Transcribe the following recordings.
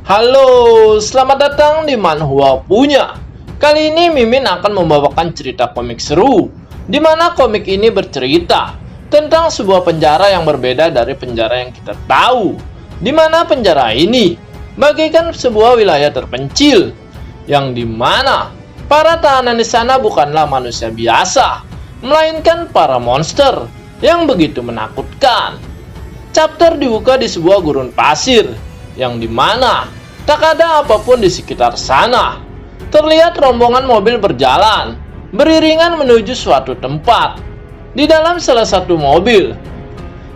Halo, selamat datang di Manhwa Punya. Kali ini Mimin akan membawakan cerita komik seru, di mana komik ini bercerita tentang sebuah penjara yang berbeda dari penjara yang kita tahu. Di mana penjara ini bagaikan sebuah wilayah terpencil, yang di mana para tahanan di sana bukanlah manusia biasa, melainkan para monster yang begitu menakutkan. Chapter dibuka di sebuah gurun pasir, yang dimana tak ada apapun di sekitar sana. Terlihat rombongan mobil berjalan beriringan menuju suatu tempat. Di dalam salah satu mobil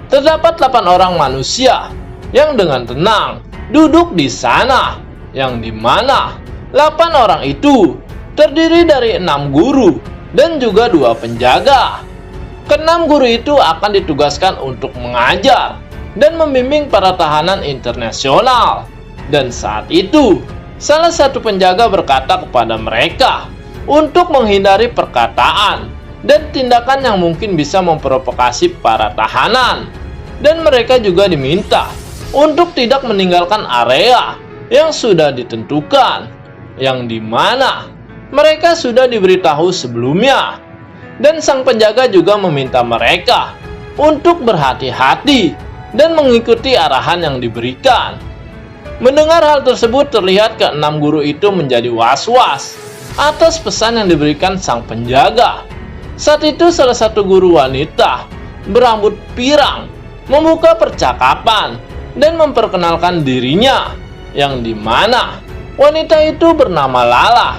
terdapat 8 orang manusia yang dengan tenang duduk di sana, yang dimana 8 orang itu terdiri dari 6 guru dan juga 2 penjaga. Ke-6 guru itu akan ditugaskan untuk mengajar dan membimbing para tahanan internasional. Dan saat itu, salah satu penjaga berkata kepada mereka untuk menghindari perkataan dan tindakan yang mungkin bisa memprovokasi para tahanan. Dan mereka juga diminta untuk tidak meninggalkan area yang sudah ditentukan, yang dimana mereka sudah diberitahu sebelumnya. Dan sang penjaga juga meminta mereka untuk berhati-hati dan mengikuti arahan yang diberikan. Mendengar hal tersebut, terlihat ke-6 guru itu menjadi was-was atas pesan yang diberikan sang penjaga. Saat itu salah satu guru wanita berambut pirang membuka percakapan dan memperkenalkan dirinya, yang dimana wanita itu bernama Lala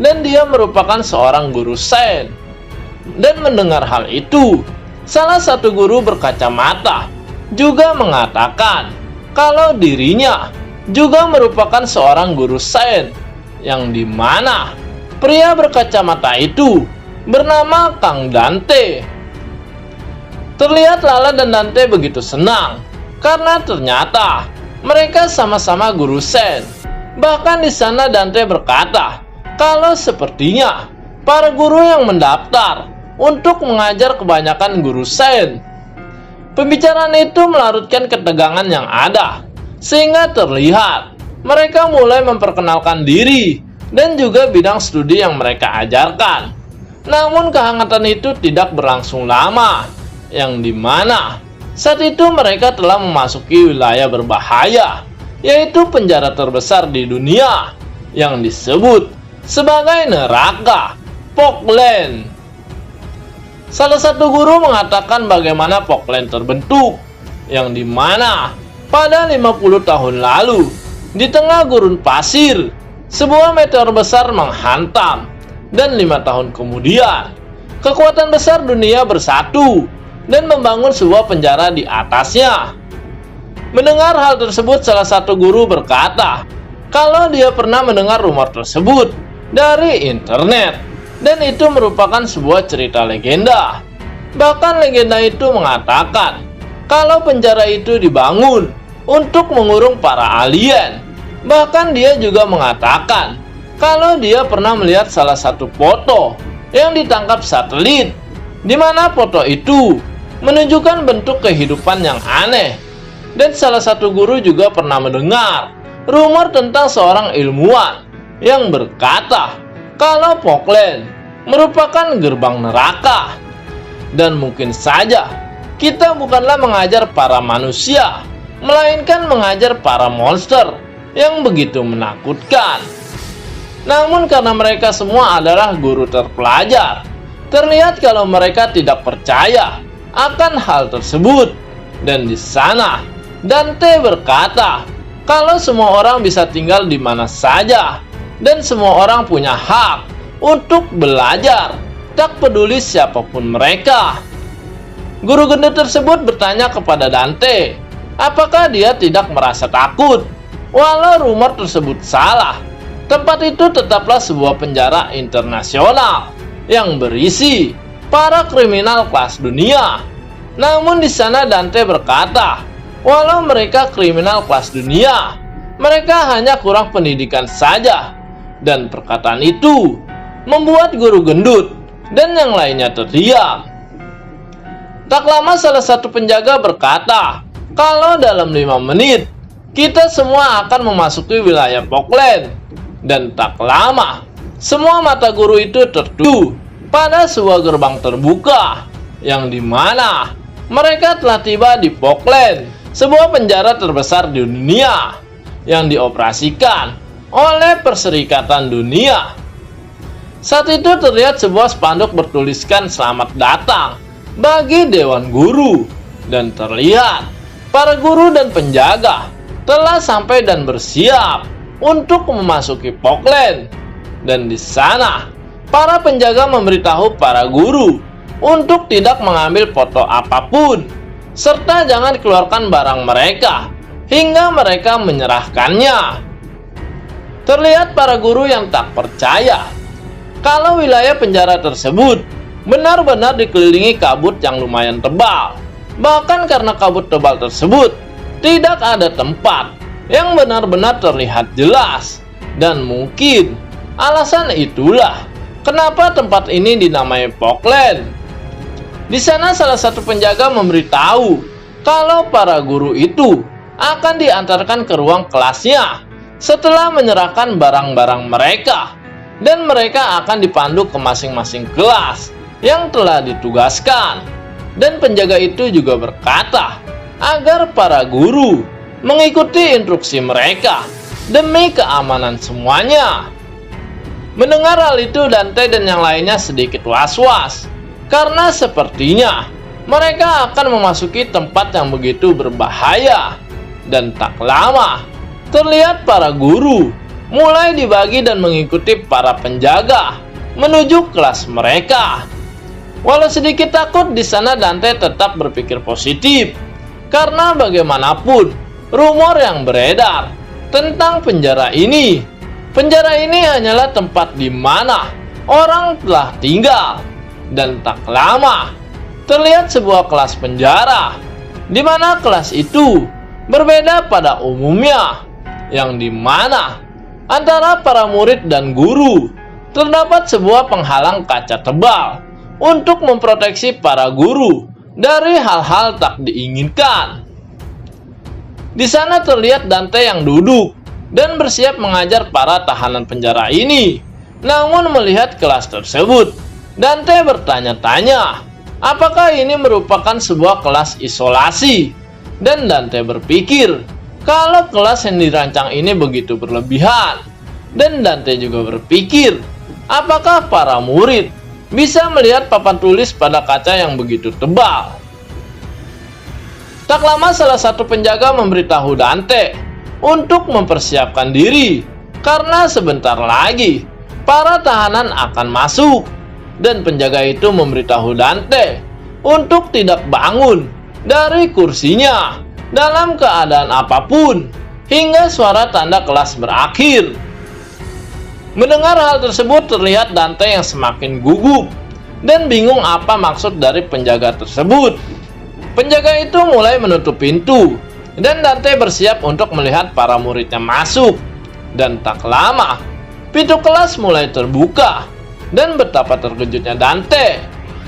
dan dia merupakan seorang guru Sen. Dan mendengar hal itu, salah satu guru berkacamata juga mengatakan kalau dirinya juga merupakan seorang guru Sen, yang dimana pria berkacamata itu bernama Kang Dante. Terlihat Lala dan Dante begitu senang karena ternyata mereka sama-sama guru Sen. Bahkan di sana Dante berkata kalau sepertinya para guru yang mendaftar untuk mengajar kebanyakan guru Sen. Pembicaraan itu melarutkan ketegangan yang ada, sehingga terlihat mereka mulai memperkenalkan diri dan juga bidang studi yang mereka ajarkan. Namun kehangatan itu tidak berlangsung lama, yang dimana saat itu mereka telah memasuki wilayah berbahaya, yaitu penjara terbesar di dunia yang disebut sebagai neraka Pokland. Salah satu guru mengatakan bagaimana Pokland terbentuk, yang dimana pada 50 tahun lalu di tengah gurun pasir sebuah meteor besar menghantam, dan 5 tahun kemudian kekuatan besar dunia bersatu dan membangun sebuah penjara di atasnya. Mendengar hal tersebut, salah satu guru berkata kalau dia pernah mendengar rumor tersebut dari internet, dan itu merupakan sebuah cerita legenda. Bahkan legenda itu mengatakan kalau penjara itu dibangun untuk mengurung para alien. Bahkan dia juga mengatakan kalau dia pernah melihat salah satu foto yang ditangkap satelit, di mana foto itu menunjukkan bentuk kehidupan yang aneh. Dan salah satu guru juga pernah mendengar rumor tentang seorang ilmuwan yang berkata kalau Pokland merupakan gerbang neraka. Dan mungkin saja kita bukanlah mengajar para manusia, melainkan mengajar para monster yang begitu menakutkan. Namun karena mereka semua adalah guru terpelajar, terlihat kalau mereka tidak percaya akan hal tersebut. Dan di sana Dante berkata kalau semua orang bisa tinggal di mana saja dan semua orang punya hak untuk belajar, tak peduli siapapun mereka. Guru gendut tersebut bertanya kepada Dante apakah dia tidak merasa takut walau rumor tersebut salah. Tempat itu tetaplah sebuah penjara internasional yang berisi para kriminal kelas dunia. Namun di sana Dante berkata walau mereka kriminal kelas dunia, mereka hanya kurang pendidikan saja. Dan perkataan itu membuat guru gendut dan yang lainnya terdiam. Tak lama salah satu penjaga berkata kalau dalam 5 menit kita semua akan memasuki wilayah Pokland. Dan tak lama, semua mata guru itu tertuju pada sebuah gerbang terbuka, yang dimana mereka telah tiba di Pokland, sebuah penjara terbesar di dunia, yang dioperasikan oleh Perserikatan Dunia. Saat itu terlihat sebuah spanduk bertuliskan "Selamat datang" bagi Dewan Guru, dan terlihat para guru dan penjaga telah sampai dan bersiap untuk memasuki Pokland. Dan di sana, para penjaga memberitahu para guru untuk tidak mengambil foto apapun, serta jangan keluarkan barang mereka hingga mereka menyerahkannya. Terlihat para guru yang tak percaya kalau wilayah penjara tersebut benar-benar dikelilingi kabut yang lumayan tebal. Bahkan karena kabut tebal tersebut, tidak ada tempat yang benar-benar terlihat jelas. Dan mungkin alasan itulah kenapa tempat ini dinamai Pokland. Di sana salah satu penjaga memberitahu kalau para guru itu akan diantarkan ke ruang kelasnya setelah menyerahkan barang-barang mereka, dan mereka akan dipandu ke masing-masing kelas yang telah ditugaskan. Dan penjaga itu juga berkata agar para guru mengikuti instruksi mereka demi keamanan semuanya. Mendengar hal itu, Dante dan yang lainnya sedikit was-was, karena sepertinya mereka akan memasuki tempat yang begitu berbahaya. Dan tak lama, terlihat para guru mulai dibagi dan mengikuti para penjaga menuju kelas mereka. Walau sedikit takut di sana, Dante tetap berpikir positif, karena bagaimanapun rumor yang beredar tentang penjara ini hanyalah tempat di mana orang telah tinggal. Dan tak lama, terlihat sebuah kelas penjara, di mana kelas itu berbeda pada umumnya, yang dimana antara para murid dan guru terdapat sebuah penghalang kaca tebal untuk memproteksi para guru dari hal-hal tak diinginkan. Di sana terlihat Dante yang duduk dan bersiap mengajar para tahanan penjara ini. Namun melihat kelas tersebut, Dante bertanya-tanya apakah ini merupakan sebuah kelas isolasi. Dan Dante berpikir kalau kelas yang dirancang ini begitu berlebihan. Dan Dante juga berpikir apakah para murid bisa melihat papan tulis pada kaca yang begitu tebal. Tak lama salah satu penjaga memberitahu Dante untuk mempersiapkan diri, karena sebentar lagi para tahanan akan masuk. Dan penjaga itu memberitahu Dante untuk tidak bangun dari kursinya dalam keadaan apapun hingga suara tanda kelas berakhir. Mendengar hal tersebut, terlihat Dante yang semakin gugup dan bingung apa maksud dari penjaga tersebut. Penjaga itu mulai menutup pintu, dan Dante bersiap untuk melihat para muridnya masuk. Dan tak lama, pintu kelas mulai terbuka, dan betapa terkejutnya Dante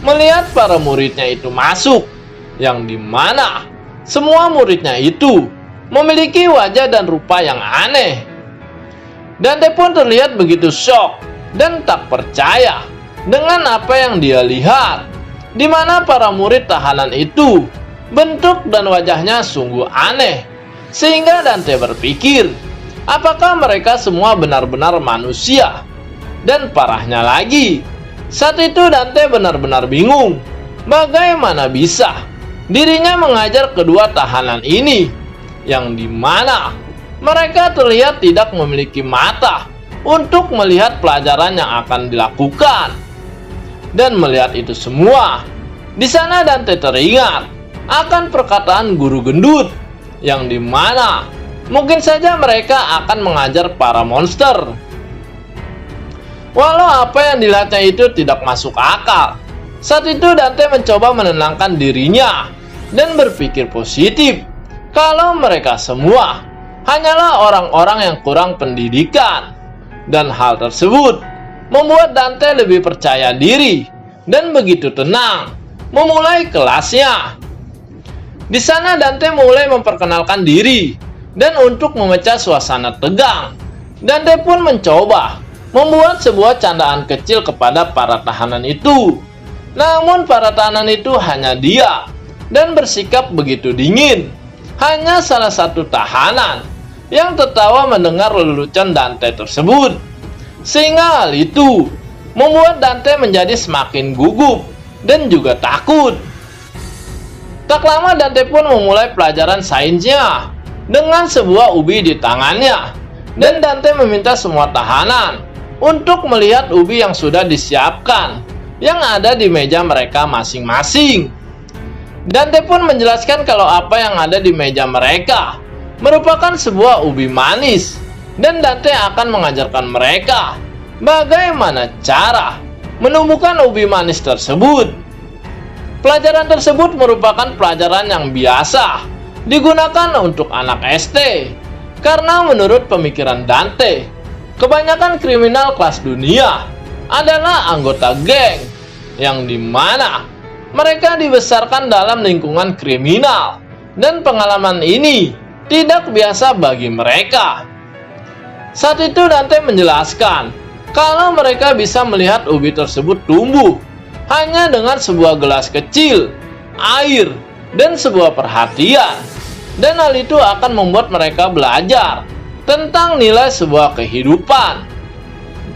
melihat para muridnya itu masuk, yang dimana semua muridnya itu memiliki wajah dan rupa yang aneh. Dante pun terlihat begitu shock dan tak percaya dengan apa yang dia lihat, di mana para murid tahanan itu bentuk dan wajahnya sungguh aneh, sehingga Dante berpikir apakah mereka semua benar-benar manusia. Dan parahnya lagi, saat itu Dante benar-benar bingung bagaimana bisa dirinya mengajar kedua tahanan ini, yang dimana mereka terlihat tidak memiliki mata untuk melihat pelajaran yang akan dilakukan. Dan melihat itu semua, di sana Dante teringat akan perkataan guru gendut, yang dimana mungkin saja mereka akan mengajar para monster. Walau apa yang dilihatnya itu tidak masuk akal, saat itu Dante mencoba menenangkan dirinya dan berpikir positif kalau mereka semua hanyalah orang-orang yang kurang pendidikan. Dan hal tersebut membuat Dante lebih percaya diri dan begitu tenang memulai kelasnya. Di sana Dante mulai memperkenalkan diri Dan untuk memecah suasana tegang, Dante pun mencoba membuat sebuah candaan kecil kepada para tahanan itu. Namun para tahanan itu hanya diam dan bersikap begitu dingin. Hanya salah satu tahanan yang tertawa mendengar lelucon Dante tersebut. Sehingga hal itu membuat Dante menjadi semakin gugup dan juga takut. Tak lama Dante pun memulai pelajaran sainsnya dengan sebuah ubi di tangannya. Dan Dante meminta semua tahanan untuk melihat ubi yang sudah disiapkan yang ada di meja mereka masing-masing. Dante pun menjelaskan kalau apa yang ada di meja mereka merupakan sebuah ubi manis, dan Dante akan mengajarkan mereka bagaimana cara menumbuhkan ubi manis tersebut. Pelajaran tersebut merupakan pelajaran yang biasa digunakan untuk anak SD, karena menurut pemikiran Dante, kebanyakan kriminal kelas dunia adalah anggota geng, yang dimana mereka dibesarkan dalam lingkungan kriminal, dan pengalaman ini tidak biasa bagi mereka. Saat itu Dante menjelaskan kalau mereka bisa melihat ubi tersebut tumbuh hanya dengan sebuah gelas kecil, air, dan sebuah perhatian. Dan hal itu akan membuat mereka belajar tentang nilai sebuah kehidupan.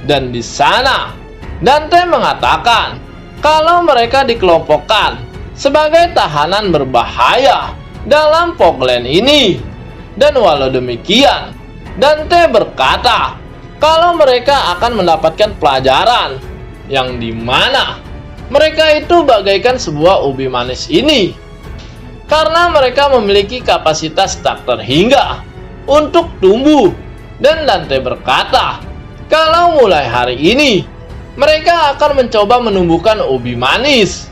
Dan di sana Dante mengatakan kalau mereka dikelompokkan sebagai tahanan berbahaya dalam Fogland ini. Dan walau demikian, Dante berkata kalau mereka akan mendapatkan pelajaran yang dimana mereka itu bagaikan sebuah ubi manis ini, karena mereka memiliki kapasitas tak terhingga untuk tumbuh. Dan Dante berkata kalau mulai hari ini mereka akan mencoba menumbuhkan ubi manis.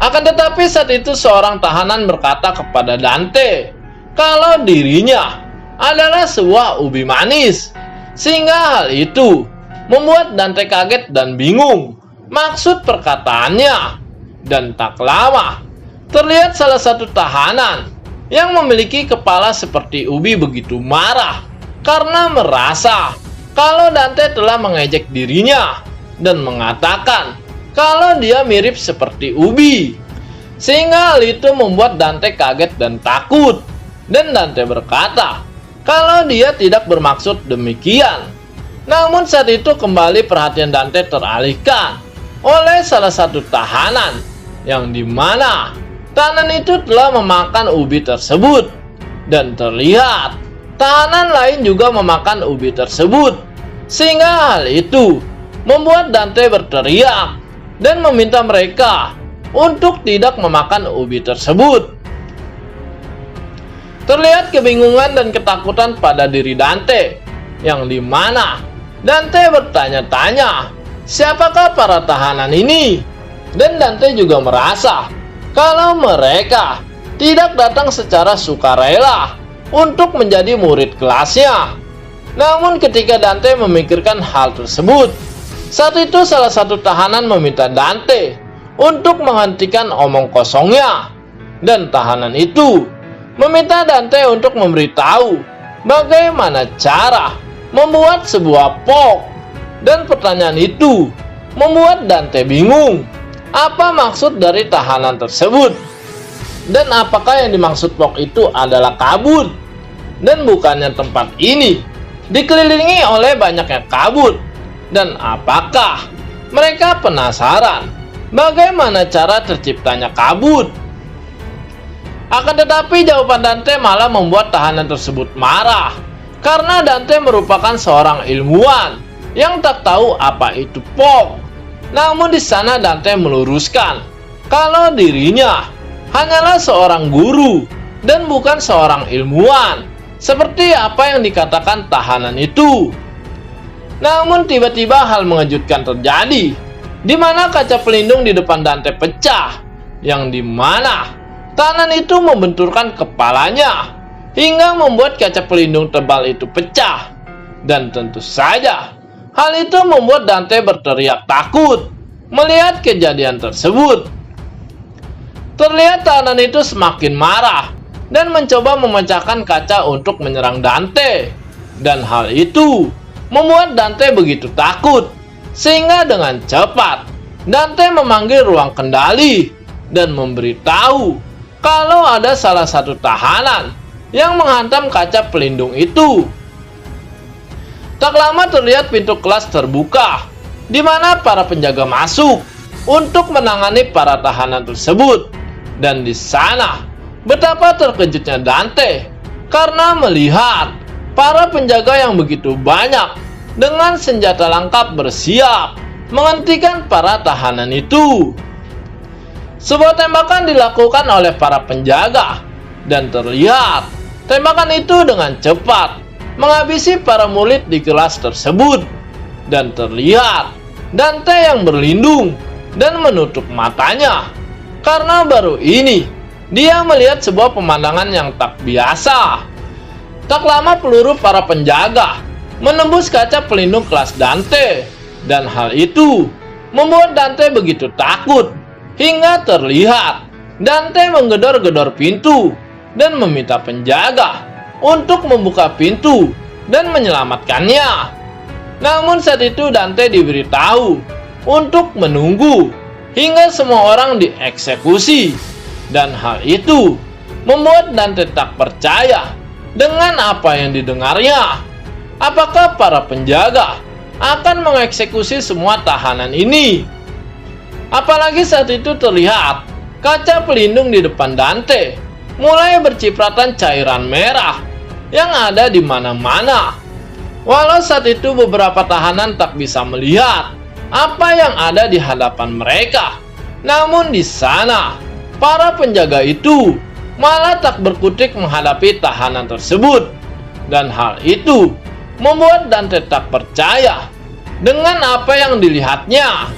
Akan tetapi saat itu seorang tahanan berkata kepada Dante kalau dirinya adalah sebuah ubi manis, sehingga hal itu membuat Dante kaget dan bingung maksud perkataannya. Dan tak lama terlihat salah satu tahanan yang memiliki kepala seperti ubi begitu marah karena merasa kalau Dante telah mengejek dirinya dan mengatakan kalau dia mirip seperti ubi. Sehingga hal itu membuat Dante kaget dan takut. Dan Dante berkata kalau dia tidak bermaksud demikian. Namun saat itu kembali perhatian Dante teralihkan oleh salah satu tahanan, yang dimana tahanan itu telah memakan ubi tersebut. Dan terlihat tahanan lain juga memakan ubi tersebut, sehingga hal itu membuat Dante berteriak dan meminta mereka untuk tidak memakan ubi tersebut. Terlihat kebingungan dan ketakutan pada diri Dante, yang dimana Dante bertanya-tanya siapakah para tahanan ini. Dan Dante juga merasa kalau mereka tidak datang secara sukarela untuk menjadi murid kelasnya. Namun ketika Dante memikirkan hal tersebut, saat itu salah satu tahanan meminta Dante untuk menghentikan omong kosongnya. Dan tahanan itu meminta Dante untuk memberitahu bagaimana cara membuat sebuah pok. Dan pertanyaan itu membuat Dante bingung. Apa maksud dari tahanan tersebut? Dan apakah yang dimaksud pok itu adalah kabut? Dan bukannya tempat ini dikelilingi oleh banyaknya kabut? Dan apakah mereka penasaran bagaimana cara terciptanya kabut? Akan tetapi jawaban Dante malah membuat tahanan tersebut marah, karena Dante merupakan seorang ilmuwan yang tak tahu apa itu pok. Namun di sana Dante meluruskan kalau dirinya hanyalah seorang guru dan bukan seorang ilmuwan, seperti apa yang dikatakan tahanan itu. Namun tiba-tiba hal mengejutkan terjadi, di mana kaca pelindung di depan Dante pecah, yang dimana tahanan itu membenturkan kepalanya hingga membuat kaca pelindung tebal itu pecah. Dan tentu saja hal itu membuat Dante berteriak takut melihat kejadian tersebut. Terlihat tahanan itu semakin marah dan mencoba memecahkan kaca untuk menyerang Dante. Dan hal itu membuat Dante begitu takut, sehingga dengan cepat Dante memanggil ruang kendali dan memberitahu kalau ada salah satu tahanan yang menghantam kaca pelindung itu. Tak lama terlihat pintu kelas terbuka, di mana para penjaga masuk untuk menangani para tahanan tersebut. Dan di sana, betapa terkejutnya Dante karena melihat para penjaga yang begitu banyak dengan senjata lengkap bersiap menghentikan para tahanan itu. Sebuah tembakan dilakukan oleh para penjaga, dan terlihat tembakan itu dengan cepat menghabisi para murid di kelas tersebut. Dan terlihat Dante yang berlindung dan menutup matanya, karena baru ini dia melihat sebuah pemandangan yang tak biasa. Tak lama peluru para penjaga menembus kaca pelindung kelas Dante, dan hal itu membuat Dante begitu takut hingga terlihat Dante menggedor-gedor pintu dan meminta penjaga untuk membuka pintu dan menyelamatkannya. Namun saat itu Dante diberitahu untuk menunggu hingga semua orang dieksekusi, dan hal itu membuat Dante tak percaya dengan apa yang didengarnya. Apakah para penjaga akan mengeksekusi semua tahanan ini? Apalagi saat itu terlihat kaca pelindung di depan Dante mulai bercipratan cairan merah yang ada di mana-mana. Walau saat itu beberapa tahanan tak bisa melihat apa yang ada di hadapan mereka, namun di sana para penjaga itu malah tak berkutik menghadapi tahanan tersebut. Dan hal itu membuat Dante tak percaya dengan apa yang dilihatnya.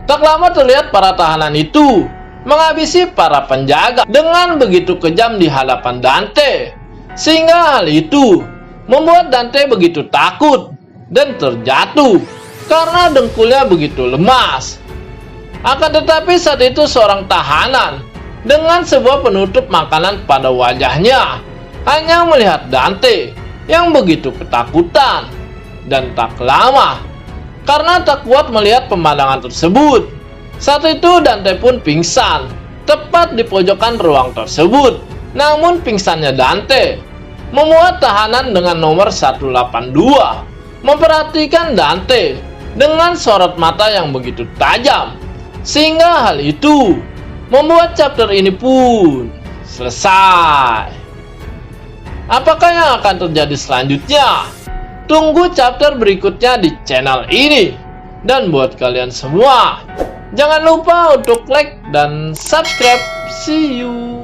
Tak lama terlihat para tahanan itu menghabisi para penjaga dengan begitu kejam di hadapan Dante, sehingga hal itu membuat Dante begitu takut dan terjatuh karena dengkulnya begitu lemas. Akan tetapi saat itu seorang tahanan dengan sebuah penutup makanan pada wajahnya hanya melihat Dante yang begitu ketakutan. Dan tak lama, karena tak kuat melihat pemandangan tersebut, saat itu Dante pun pingsan tepat di pojokan ruang tersebut. Namun pingsannya Dante membuat tahanan dengan nomor 182 memperhatikan Dante dengan sorot mata yang begitu tajam, sehingga hal itu membuat chapter ini pun selesai. Apakah yang akan terjadi selanjutnya? Tunggu chapter berikutnya di channel ini. Dan buat kalian semua, jangan lupa untuk like dan subscribe. See you.